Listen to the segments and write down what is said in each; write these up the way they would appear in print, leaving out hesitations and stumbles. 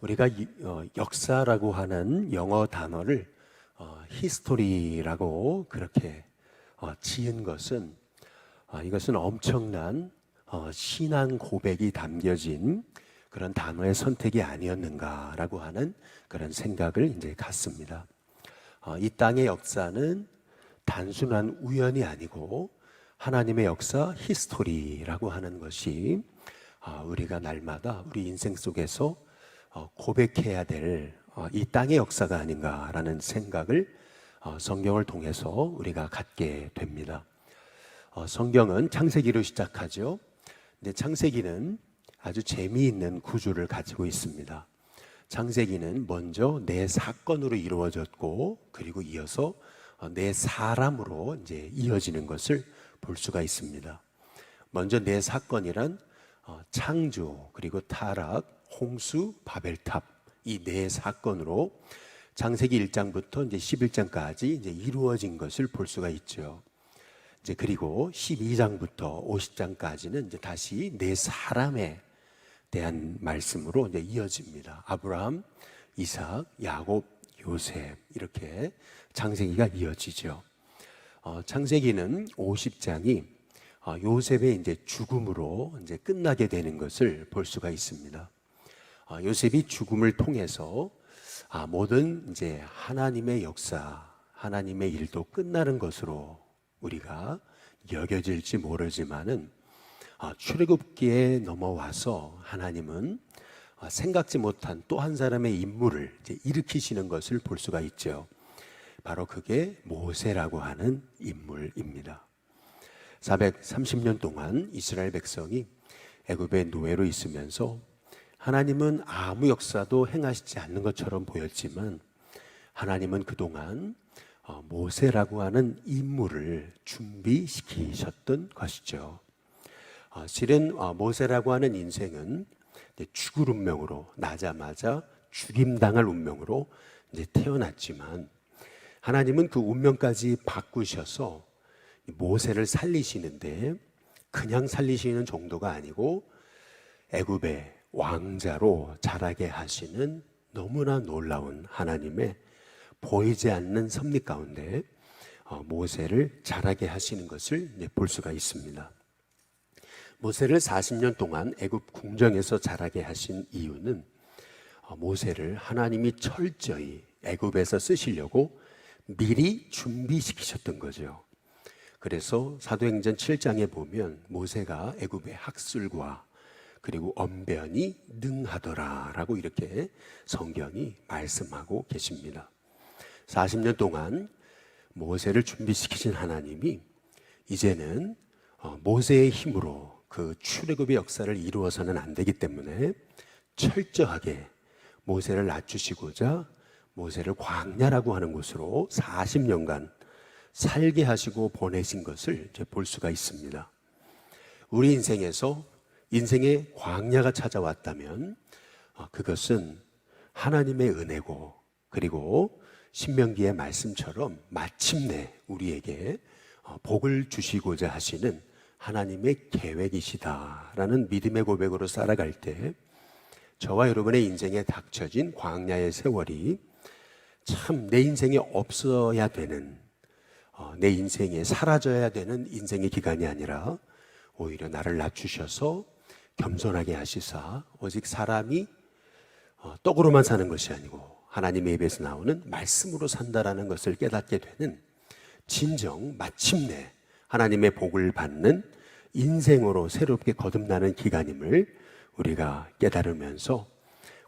우리가 역사라고 하는 영어 단어를 히스토리라고 그렇게 지은 것은 이것은 엄청난 신앙 고백이 담겨진 그런 단어의 선택이 아니었는가라고 하는 그런 생각을 이제 갖습니다. 이 땅의 역사는 단순한 우연이 아니고 하나님의 역사 히스토리라고 하는 것이 우리가 날마다 우리 인생 속에서 고백해야 될 이 땅의 역사가 아닌가라는 생각을 성경을 통해서 우리가 갖게 됩니다. 성경은 창세기로 시작하죠. 근데 창세기는 아주 재미있는 구조를 가지고 있습니다. 창세기는 먼저 네 사건으로 이루어졌고 그리고 이어서 네 사람으로 이제 이어지는 것을 볼 수가 있습니다. 먼저 네 사건이란 창조, 그리고 타락, 홍수, 바벨탑 이 네 사건으로 창세기 1장부터 이제 11장까지 이제 이루어진 것을 볼 수가 있죠. 이제 그리고 12장부터 50장까지는 이제 다시 네 사람에 대한 말씀으로 이제 이어집니다. 아브라함, 이삭, 야곱, 요셉 이렇게 창세기가 이어지죠. 창세기는 50장이 요셉의 이제 죽음으로 이제 끝나게 되는 것을 볼 수가 있습니다. 요셉이 죽음을 통해서 모든 이제 하나님의 역사, 하나님의 일도 끝나는 것으로 우리가 여겨질지 모르지만은 출애굽기에 넘어와서 하나님은 생각지 못한 또 한 사람의 인물을 이제 일으키시는 것을 볼 수가 있죠. 바로 그게 모세라고 하는 인물입니다. 430년 동안 이스라엘 백성이 애굽의 노예로 있으면서 하나님은 아무 역사도 행하시지 않는 것처럼 보였지만 하나님은 그동안 모세라고 하는 인물을 준비시키셨던 것이죠. 실은 모세라고 하는 인생은 죽을 운명으로, 나자마자 죽임당할 운명으로 이제 태어났지만 하나님은 그 운명까지 바꾸셔서 모세를 살리시는데 그냥 살리시는 정도가 아니고 애굽의 왕자로 자라게 하시는 너무나 놀라운 하나님의 보이지 않는 섭리 가운데 모세를 자라게 하시는 것을 볼 수가 있습니다. 모세를 40년 동안 애굽 궁정에서 자라게 하신 이유는 모세를 하나님이 철저히 애굽에서 쓰시려고 미리 준비시키셨던 거죠. 그래서 사도행전 7장에 보면 모세가 애굽의 학술과 그리고 언변이 능하더라 라고 이렇게 성경이 말씀하고 계십니다. 40년 동안 모세를 준비시키신 하나님이 이제는 모세의 힘으로 그 출애굽의 역사를 이루어서는 안 되기 때문에 철저하게 모세를 낮추시고자 모세를 광야라고 하는 곳으로 40년간 살게 하시고 보내신 것을 이제 볼 수가 있습니다. 우리 인생에서 인생의 광야가 찾아왔다면 그것은 하나님의 은혜고 그리고 신명기의 말씀처럼 마침내 우리에게 복을 주시고자 하시는 하나님의 계획이시다라는 믿음의 고백으로 살아갈 때 저와 여러분의 인생에 닥쳐진 광야의 세월이 참 내 인생에 없어야 되는 내 인생에 사라져야 되는 인생의 기간이 아니라 오히려 나를 낮추셔서 겸손하게 하시사 오직 사람이 떡으로만 사는 것이 아니고 하나님의 입에서 나오는 말씀으로 산다라는 것을 깨닫게 되는 진정 마침내 하나님의 복을 받는 인생으로 새롭게 거듭나는 기간임을 우리가 깨달으면서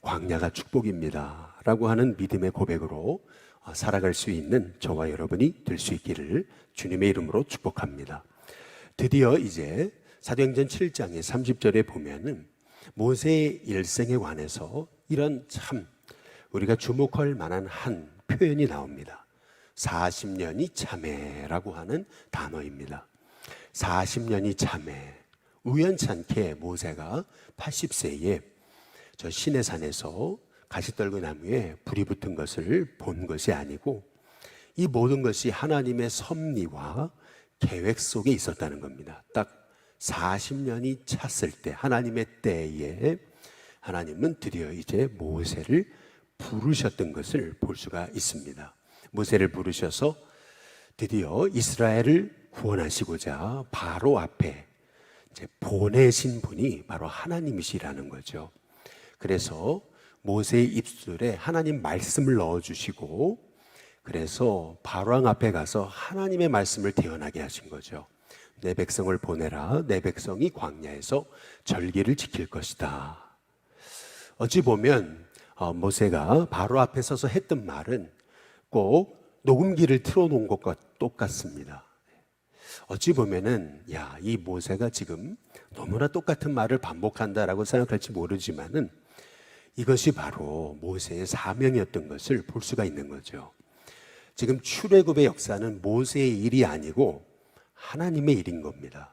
광야가 축복입니다 라고 하는 믿음의 고백으로 살아갈 수 있는 저와 여러분이 될 수 있기를 주님의 이름으로 축복합니다. 드디어 이제 사도행전 7장의 30절에 보면은 모세의 일생에 관해서 이런 참 우리가 주목할 만한 한 표현이 나옵니다. 40년이 참회라고 하는 단어입니다. 40년이 참회. 우연찮게 모세가 80세에 저 시내산에서 가시떨그 나무에 불이 붙은 것을 본 것이 아니고 이 모든 것이 하나님의 섭리와 계획 속에 있었다는 겁니다. 딱 40년이 찼을 때 하나님의 때에 하나님은 드디어 이제 모세를 부르셨던 것을 볼 수가 있습니다. 모세를 부르셔서 드디어 이스라엘을 구원하시고자 바로 앞에 이제 보내신 분이 바로 하나님이시라는 거죠. 그래서 모세의 입술에 하나님 말씀을 넣어주시고, 그래서 바로왕 앞에 가서 하나님의 말씀을 태어나게 하신 거죠. 내 백성을 보내라. 내 백성이 광야에서 절기를 지킬 것이다. 어찌 보면 모세가 바로 앞에 서서 했던 말은 꼭 녹음기를 틀어놓은 것과 똑같습니다. 어찌 보면은 이 모세가 지금 너무나 똑같은 말을 반복한다라고 생각할지 모르지만은 이것이 바로 모세의 사명이었던 것을 볼 수가 있는 거죠. 지금 출애굽의 역사는 모세의 일이 아니고 하나님의 일인 겁니다.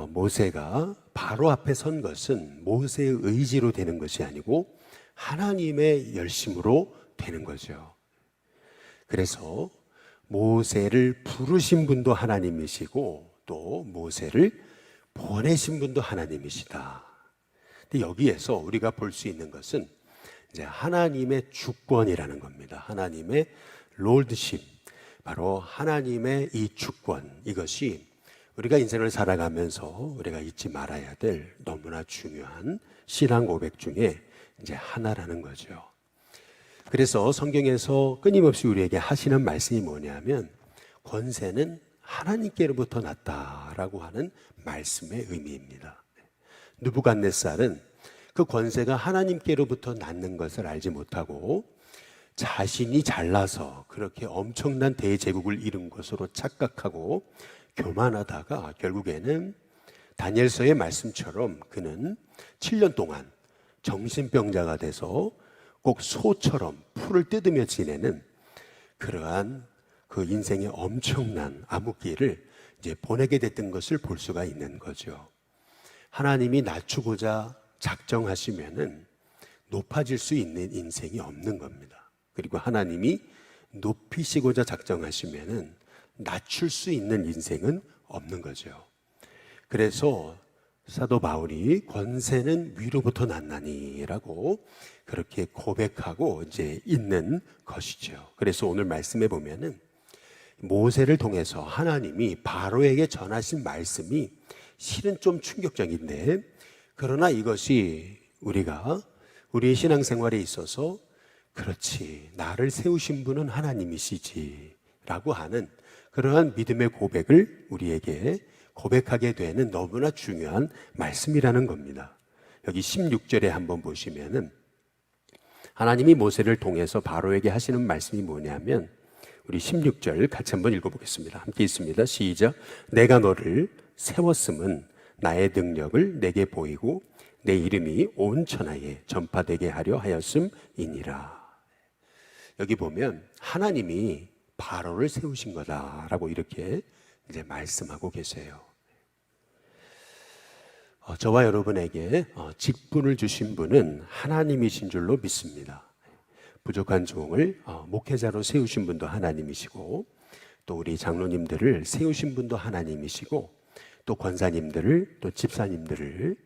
모세가 바로 앞에 선 것은 모세의 의지로 되는 것이 아니고 하나님의 열심으로 되는 거죠. 그래서 모세를 부르신 분도 하나님이시고 또 모세를 보내신 분도 하나님이시다. 근데 여기에서 우리가 볼 수 있는 것은 이제 하나님의 주권이라는 겁니다. 하나님의 롤드십, 바로 하나님의 이 주권, 이것이 우리가 인생을 살아가면서 우리가 잊지 말아야 될 너무나 중요한 신앙 고백 중에 이제 하나라는 거죠. 그래서 성경에서 끊임없이 우리에게 하시는 말씀이 뭐냐면 권세는 하나님께로부터 났다라고 하는 말씀의 의미입니다. 느부갓네살은 그 권세가 하나님께로부터 났는 것을 알지 못하고 자신이 잘나서 그렇게 엄청난 대제국을 이룬 것으로 착각하고 교만하다가 결국에는 다니엘서의 말씀처럼 그는 7년 동안 정신병자가 돼서 꼭 소처럼 풀을 뜯으며 지내는 그러한 그 인생의 엄청난 암흑기를 이제 보내게 됐던 것을 볼 수가 있는 거죠. 하나님이 낮추고자 작정하시면은 높아질 수 있는 인생이 없는 겁니다. 그리고 하나님이 높이시고자 작정하시면은 낮출 수 있는 인생은 없는 거죠. 그래서 사도 바울이 권세는 위로부터 났나니라고 그렇게 고백하고 이제 있는 것이죠. 그래서 오늘 말씀에 보면은 모세를 통해서 하나님이 바로에게 전하신 말씀이 실은 좀 충격적인데, 그러나 이것이 우리가 우리의 신앙생활에 있어서 그렇지, 나를 세우신 분은 하나님이시지 라고 하는 그러한 믿음의 고백을 우리에게 고백하게 되는 너무나 중요한 말씀이라는 겁니다. 여기 16절에 한번 보시면은 하나님이 모세를 통해서 바로에게 하시는 말씀이 뭐냐면, 우리 16절 같이 한번 읽어보겠습니다. 함께 있습니다. 시작. 내가 너를 세웠음은 나의 능력을 내게 보이고 내 이름이 온 천하에 전파되게 하려 하였음이니라. 여기 보면 하나님이 바로를 세우신 거다라고 이렇게 이제 말씀하고 계세요. 저와 여러분에게 직분을 주신 분은 하나님이신 줄로 믿습니다. 부족한 종을 목회자로 세우신 분도 하나님이시고, 또 우리 장로님들을 세우신 분도 하나님이시고, 또 권사님들을, 또 집사님들을,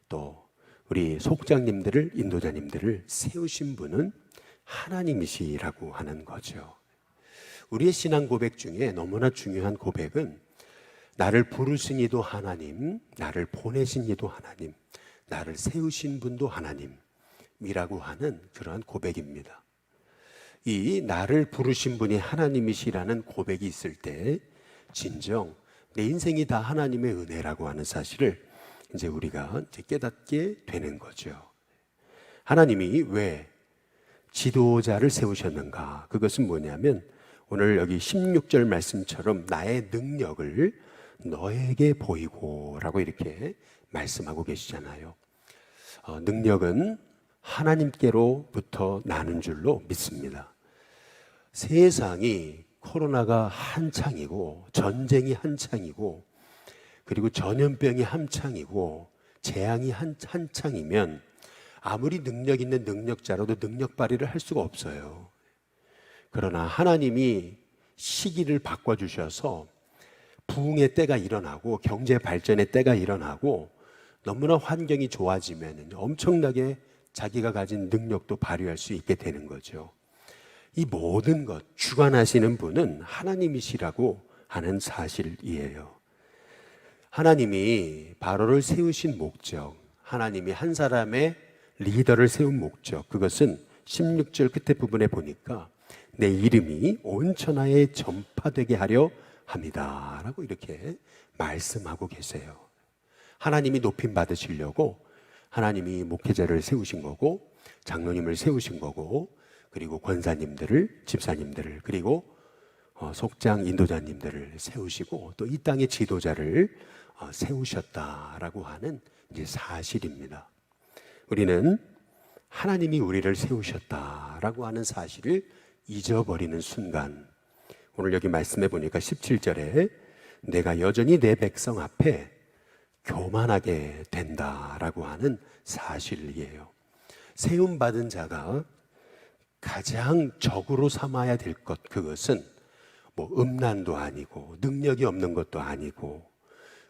또 우리 속장님들을, 인도자님들을 세우신 분은 하나님이시라고 하는 거죠. 우리의 신앙 고백 중에 너무나 중요한 고백은 나를 부르신 이도 하나님, 나를 보내신 이도 하나님, 나를 세우신 분도 하나님이라고 하는 그러한 고백입니다. 이 나를 부르신 분이 하나님이시라는 고백이 있을 때 진정 내 인생이 다 하나님의 은혜라고 하는 사실을 이제 우리가 이제 깨닫게 되는 거죠. 하나님이 왜 지도자를 세우셨는가? 그것은 뭐냐면 오늘 여기 16절 말씀처럼 나의 능력을 너에게 보이고 라고 이렇게 말씀하고 계시잖아요. 능력은 하나님께로부터 나는 줄로 믿습니다. 세상이 코로나가 한창이고 전쟁이 한창이고 그리고 전염병이 한창이고 재앙이 한창이면 아무리 능력 있는 능력자라도 능력 발휘를 할 수가 없어요. 그러나 하나님이 시기를 바꿔주셔서 부흥의 때가 일어나고 경제 발전의 때가 일어나고 너무나 환경이 좋아지면 엄청나게 자기가 가진 능력도 발휘할 수 있게 되는 거죠. 이 모든 것 주관하시는 분은 하나님이시라고 하는 사실이에요. 하나님이 바로를 세우신 목적, 하나님이 한 사람의 리더를 세운 목적, 그것은 16절 끝에 부분에 보니까 내 이름이 온 천하에 전파되게 하려 합니다 라고 이렇게 말씀하고 계세요. 하나님이 높임 받으시려고 하나님이 목회자를 세우신 거고, 장로님을 세우신 거고, 그리고 권사님들을, 집사님들을, 그리고 속장 인도자님들을 세우시고 또 이 땅의 지도자를 세우셨다라고 하는 이제 사실입니다. 우리는 하나님이 우리를 세우셨다라고 하는 사실을 잊어버리는 순간, 오늘 여기 말씀해 보니까 17절에 내가 여전히 내 백성 앞에 교만하게 된다라고 하는 사실이에요. 세움받은 자가 가장 적으로 삼아야 될 것, 그것은 뭐 음란도 아니고 능력이 없는 것도 아니고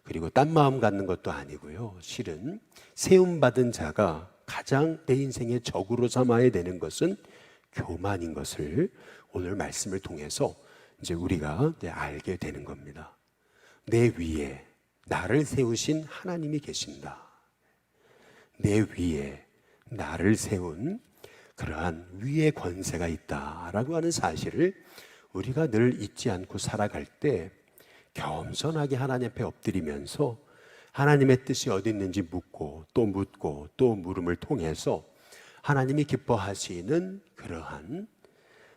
그리고 딴 마음 갖는 것도 아니고요. 실은 세움받은 자가 가장 내 인생의 적으로 삼아야 되는 것은 교만인 것을 오늘 말씀을 통해서 이제 우리가 알게 되는 겁니다. 내 위에 나를 세우신 하나님이 계신다. 내 위에 나를 세운 그러한 위의 권세가 있다라고 하는 사실을 우리가 늘 잊지 않고 살아갈 때 겸손하게 하나님 앞에 엎드리면서 하나님의 뜻이 어디 있는지 묻고 또 물음을 통해서 하나님이 기뻐하시는 그러한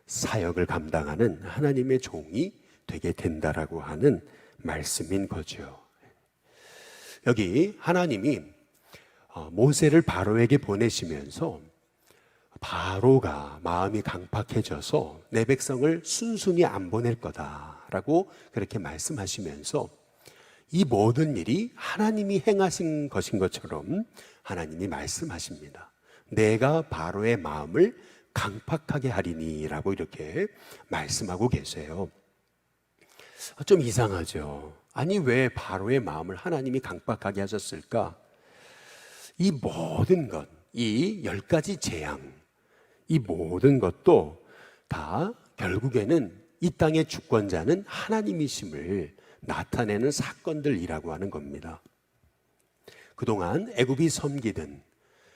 사역을 감당하는 하나님의 종이 되게 된다라고 하는 말씀인 거죠. 여기 하나님이 모세를 바로에게 보내시면서 바로가 마음이 강팍해져서 내 백성을 순순히 안 보낼 거다라고 그렇게 말씀하시면서 이 모든 일이 하나님이 행하신 것인 것처럼 하나님이 말씀하십니다. 내가 바로의 마음을 강팍하게 하리니 라고 이렇게 말씀하고 계세요. 좀 이상하죠. 아니 왜 바로의 마음을 하나님이 강팍하게 하셨을까? 이 모든 것, 이 10가지 재앙, 이 모든 것도 다 결국에는 이 땅의 주권자는 하나님이심을 나타내는 사건들이라고 하는 겁니다. 그동안 애굽이 섬기던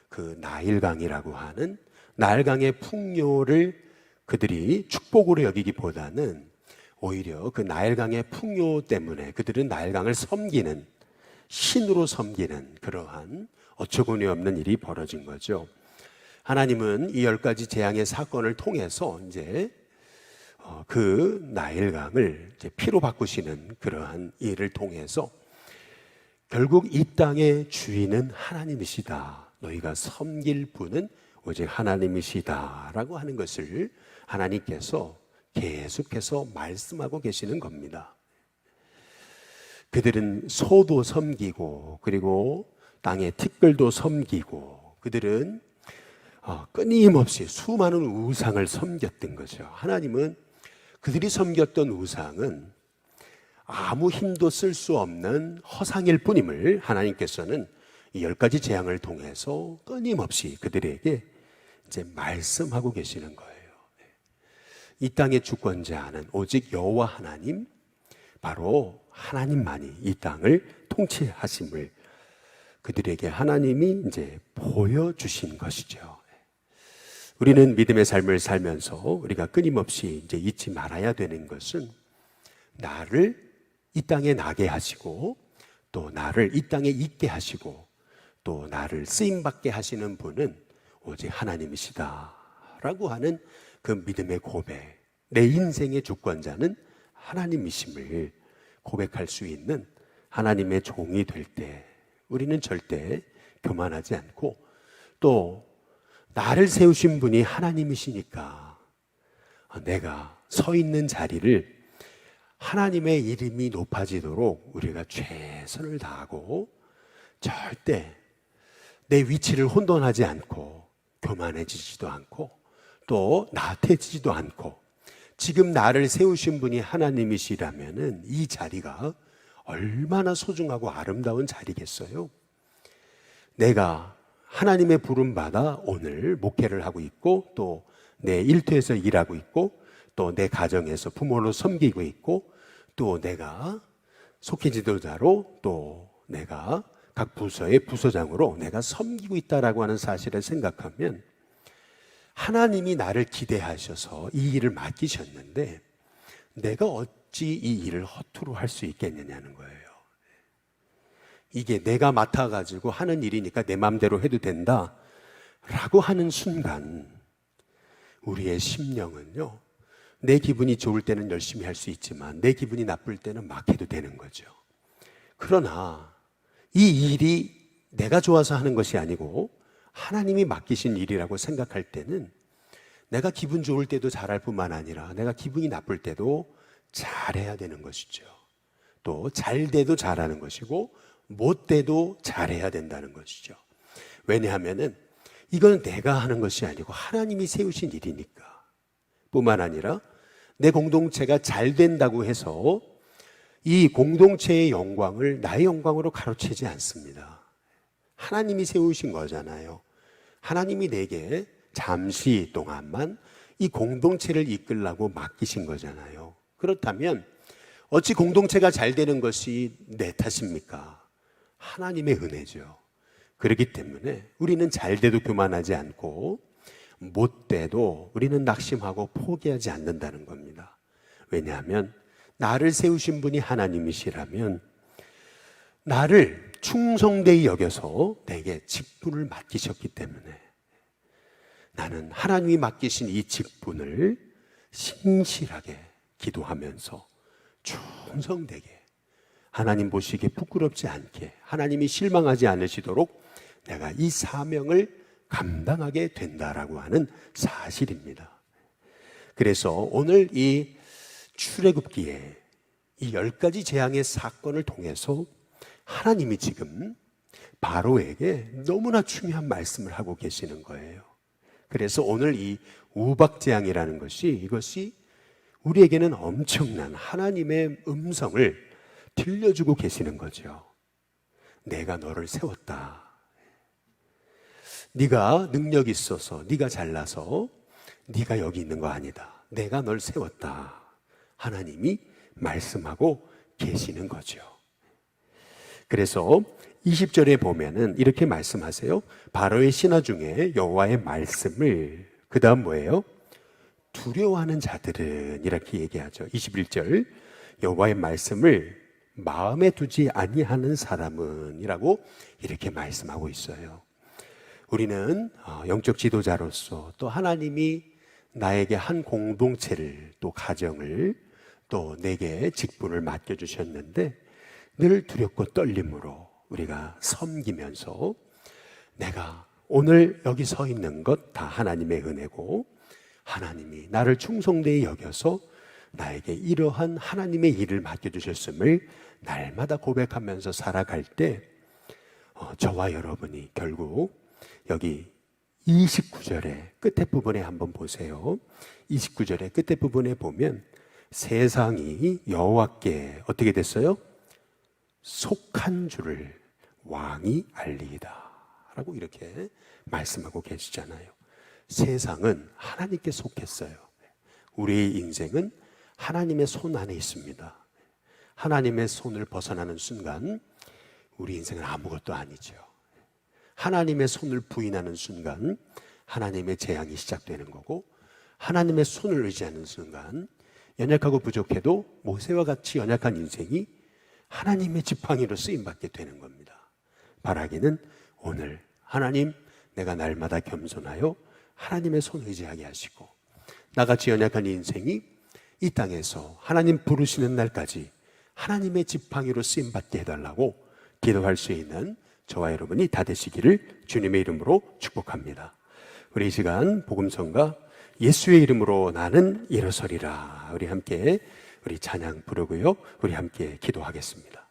그 나일강이라고 하는 나일강의 풍요를 그들이 축복으로 여기기보다는 오히려 그 나일강의 풍요 때문에 그들은 나일강을 섬기는, 신으로 섬기는 그러한 어처구니 없는 일이 벌어진 거죠. 하나님은 이 10가지 재앙의 사건을 통해서 이제 그 나일강을 이제 피로 바꾸시는 그러한 일을 통해서 결국 이 땅의 주인은 하나님이시다. 너희가 섬길 분은 오직 하나님이시다. 라고 하는 것을 하나님께서 계속해서 말씀하고 계시는 겁니다. 그들은 소도 섬기고 그리고 땅의 티끌도 섬기고 그들은 끊임없이 수많은 우상을 섬겼던 거죠. 하나님은 그들이 섬겼던 우상은 아무 힘도 쓸 수 없는 허상일 뿐임을 하나님께서는 이 10가지 재앙을 통해서 끊임없이 그들에게 이제 말씀하고 계시는 거예요. 이 땅의 주권자는 오직 여호와 하나님, 바로 하나님만이 이 땅을 통치하심을 그들에게 하나님이 이제 보여주신 것이죠. 우리는 믿음의 삶을 살면서 우리가 끊임없이 이제 잊지 말아야 되는 것은 나를 이 땅에 나게 하시고 또 나를 이 땅에 있게 하시고 또 나를 쓰임받게 하시는 분은 오직 하나님이시다 라고 하는 그 믿음의 고백, 내 인생의 주권자는 하나님이심을 고백할 수 있는 하나님의 종이 될 때 우리는 절대 교만하지 않고 또 나를 세우신 분이 하나님이시니까 내가 서 있는 자리를 하나님의 이름이 높아지도록 우리가 최선을 다하고 절대 내 위치를 혼돈하지 않고 교만해지지도 않고 또 나태해지지도 않고 지금 나를 세우신 분이 하나님이시라면은 이 자리가 얼마나 소중하고 아름다운 자리겠어요? 내가 하나님의 부름 받아 오늘 목회를 하고 있고, 또 내 일터에서 일하고 있고, 또 내 가정에서 부모로 섬기고 있고, 또 내가 속해 지도자로, 또 내가 각 부서의 부서장으로 내가 섬기고 있다라고 하는 사실을 생각하면, 하나님이 나를 기대하셔서 이 일을 맡기셨는데 내가 어찌 이 일을 허투루 할 수 있겠느냐는 거예요. 이게 내가 맡아가지고 하는 일이니까 내 마음대로 해도 된다 라고 하는 순간, 우리의 심령은요, 내 기분이 좋을 때는 열심히 할 수 있지만 내 기분이 나쁠 때는 막 해도 되는 거죠. 그러나 이 일이 내가 좋아서 하는 것이 아니고 하나님이 맡기신 일이라고 생각할 때는 내가 기분 좋을 때도 잘할 뿐만 아니라 내가 기분이 나쁠 때도 잘해야 되는 것이죠. 또 잘 돼도 잘하는 것이고 못 돼도 잘해야 된다는 것이죠. 왜냐하면은 이건 내가 하는 것이 아니고 하나님이 세우신 일이니까. 뿐만 아니라 내 공동체가 잘 된다고 해서 이 공동체의 영광을 나의 영광으로 가로채지 않습니다. 하나님이 세우신 거잖아요. 하나님이 내게 잠시 동안만 이 공동체를 이끌라고 맡기신 거잖아요. 그렇다면 어찌 공동체가 잘 되는 것이 내 탓입니까? 하나님의 은혜죠. 그렇기 때문에 우리는 잘 돼도 교만하지 않고 못 돼도 우리는 낙심하고 포기하지 않는다는 겁니다. 왜냐하면 나를 세우신 분이 하나님이시라면 나를 충성되이 여겨서 내게 직분을 맡기셨기 때문에 나는 하나님이 맡기신 이 직분을 신실하게 기도하면서 충성되게, 하나님 보시기에 부끄럽지 않게, 하나님이 실망하지 않으시도록 내가 이 사명을 감당하게 된다라고 하는 사실입니다. 그래서 오늘 이 출애굽기에 이 10가지 재앙의 사건을 통해서 하나님이 지금 바로에게 너무나 중요한 말씀을 하고 계시는 거예요. 그래서 오늘 이 우박재앙이라는 것이, 이것이 우리에게는 엄청난 하나님의 음성을 들려주고 계시는 거죠. 내가 너를 세웠다. 네가 능력 있어서, 네가 잘나서 네가 여기 있는 거 아니다. 내가 널 세웠다. 하나님이 말씀하고 계시는 거죠. 그래서 20절에 보면은 이렇게 말씀하세요. 바로의 신하 중에 여호와의 말씀을, 그 다음 뭐예요? 두려워하는 자들은, 이렇게 얘기하죠. 21절, 여호와의 말씀을 마음에 두지 아니하는 사람은, 이라고 이렇게 말씀하고 있어요. 우리는 영적 지도자로서 또 하나님이 나에게 한 공동체를, 또 가정을, 또 내게 직분을 맡겨주셨는데 늘 두렵고 떨림으로 우리가 섬기면서, 내가 오늘 여기 서 있는 것 다 하나님의 은혜고 하나님이 나를 충성되이 여겨서 나에게 이러한 하나님의 일을 맡겨주셨음을 날마다 고백하면서 살아갈 때 저와 여러분이 결국 여기 29절의 끝에 부분에 한번 보세요. 29절의 끝에 부분에 보면 세상이 여호와께 어떻게 됐어요? 속한 줄을 왕이 알리이다 라고 이렇게 말씀하고 계시잖아요. 세상은 하나님께 속했어요. 우리의 인생은 하나님의 손 안에 있습니다. 하나님의 손을 벗어나는 순간 우리 인생은 아무것도 아니죠. 하나님의 손을 부인하는 순간 하나님의 재앙이 시작되는 거고, 하나님의 손을 의지하는 순간 연약하고 부족해도 모세와 같이 연약한 인생이 하나님의 지팡이로 쓰임받게 되는 겁니다. 바라기는 오늘 하나님, 내가 날마다 겸손하여 하나님의 손 의지하게 하시고, 나같이 연약한 인생이 이 땅에서 하나님 부르시는 날까지 하나님의 지팡이로 쓰임받게 해달라고 기도할 수 있는 저와 여러분이 다 되시기를 주님의 이름으로 축복합니다. 우리 이 시간 복음성가 예수의 이름으로 나는 일어서리라, 우리 함께 우리 찬양 부르고요, 우리 함께 기도하겠습니다.